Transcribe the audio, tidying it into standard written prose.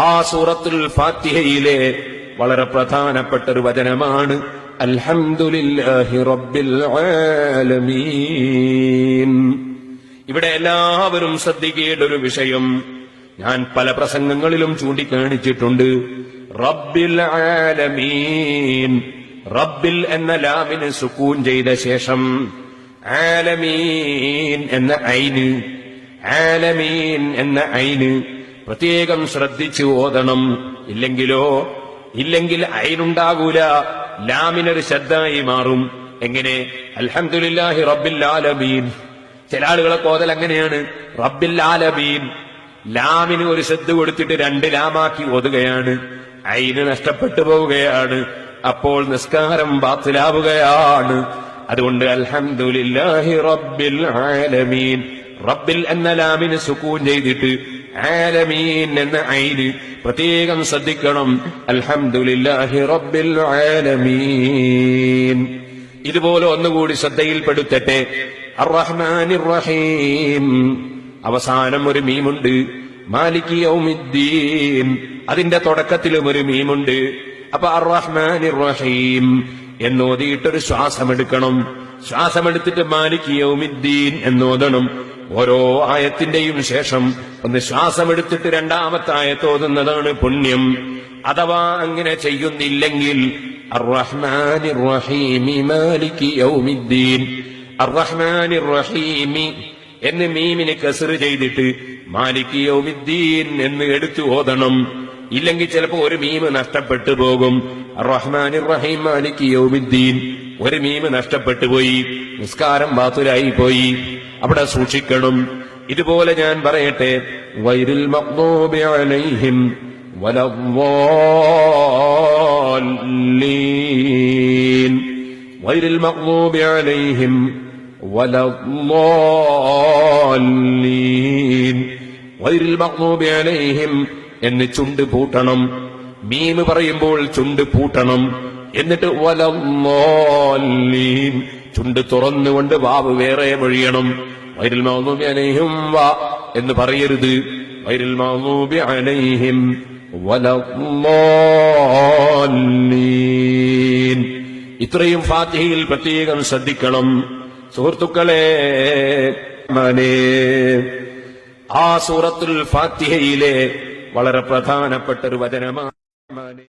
ആ സൂറത്തുൽ ഫാത്തിഹയിലെ വളരെ പ്രധാനപ്പെട്ട ഒരു വചനമാണ് അൽഹംദുലില്ലാഹി റബ്ബിൽ ആലമീൻ. ഇവിടെ എല്ലാവരും ശ്രദ്ധിക്കേണ്ട ഒരു വിഷയം ഞാൻ പല പ്രസംഗങ്ങളിലും ചൂണ്ടിക്കാണിച്ചിട്ടുണ്ട്. റബ്ബിൽ ആലമീൻ, റബ്ബിൽ എന്ന ലാമിന് സുക്കൂൻ ചെയ്ത ശേഷം ആലമീൻ എന്ന ഐന്, ആലമീൻ എന്ന ഐന് പ്രത്യേകം ശ്രദ്ധിച്ച് ഓതണം. ഇല്ലെങ്കിൽ ഐനുണ്ടാകൂല, ലാമിനൊരു ശബ്ദമായി മാറും. എങ്ങനെ? അൽഹംദുലില്ലാഹി റബ്ബിൽ ആലമീൻ. ചില ആളുകളൊക്കെ ഓതൽ അങ്ങനെയാണ്, റബ്ബിൽ ആലമീൻ. ലാമിന് ഒരു ശബ്ദ കൊടുത്തിട്ട് രണ്ട് ലാമാക്കി ഓതുകയാണ്, ഐന് നഷ്ടപ്പെട്ടു പോവുകയാണ്. അപ്പോൾ നിസ്കാരം ബാത്തിലാവുകയാണ്. അതുകൊണ്ട് അൽഹംദുലില്ലാഹി റബ്ബിൽ ആലമീൻ, റബ്ബിൽ എന്ന ലാമിന് സുക്കൂൻ ചെയ്തിട്ട് ആലമീൻ എന്ന ഐന് പ്രത്യേകം ശ്രദ്ധിക്കണം. അൽഹംദുലില്ലാഹി റബ്ബിൽ ആലമീൻ. ഇതുപോലെ ഒന്നുകൂടി ശ്രദ്ധയിൽപ്പെടുത്തട്ടെ. അർറഹ്മാനിർ റഹീം, അവസാനം ഒരു മീമുണ്ട്. മാലികി യൗമിദ്ദീൻ, അതിന്റെ തുടക്കത്തിലും ഒരു മീമുണ്ട്. അപ്പൊ അർറഹ്മാനിർ റഹീം എന്നോതിയിട്ടൊരു ശ്വാസമെടുക്കണം. ശ്വാസമെടുത്തിട്ട് മാലികി യൗമിദ്ദീൻ എന്നോദണം. ഓരോ ആയത്തിന്റെയും ശേഷം ഒന്ന് ശ്വാസമെടുത്തിട്ട് രണ്ടാമത്തെ ആയത്ത് ഓതുന്നതാണ് പുണ്യം. അഥവാ അങ്ങനെ ചെയ്യുന്നില്ലെങ്കിൽ അർറഹ്മാനിർ റഹീമി മാലികി യൗമിദ്ദീൻ, അർറഹ്മാനിർ റഹീമി എന്ന് മീമിന് കസ്ർ ചെയ്തിട്ട് മാലികി യൗമിദ്ദീൻ എന്ന് എടുത്തു ഓതണം. ഇല്ലെങ്കിൽ ചിലപ്പോ ഒരു മീമ് നഷ്ടപ്പെട്ടു പോകും. അർറഹ്മാനിർ റഹീം മാലികി യൗമിദ്ദീൻ, ഒരു മീമ് നഷ്ടപ്പെട്ടു പോയി, നിസ്കാരം ബാത്തുലായി പോയി. അവിടെ സൂക്ഷിക്കണം. ഇതുപോലെ ഞാൻ പറയട്ടെ, ഗൈറിൽ മഗ്ദൂബി അലൈഹിം വലദ്ദാല്ലീൻ, ഗൈറിൽ മഗ്ദൂബി അലൈഹിം വലദ്ദാല്ലീൻ, ഗൈറിൽ മഗ്ദൂബി അലൈഹിം എന്ന് ചുണ്ട് പൂട്ടണം. മീമ് പറയുമ്പോൾ ചുണ്ട് പൂട്ടണം. എന്നിട്ട് വലദ്ദാല്ലീൻ ചുണ്ട് തുറന്നുകൊണ്ട് വാവ് വേറെ മൊഴിയണം. ഗൈറിൽ മഗ്ദൂബി അലൈഹിം വ എന്ന് പറയരുത്. ഗൈറിൽ മഗ്ദൂബി അലൈഹിം വലദ്ദാല്ലീൻ. ഇത്രയും ഫാത്തിഹയിൽ പ്രത്യേകം ശ്രദ്ധിക്കണം സുഹൃത്തുക്കളെ. ആ സൂറത്തുൽ ഫാത്തിഹയിലെ വളരെ പ്രധാനപ്പെട്ട ഒരു വചനമാണ്.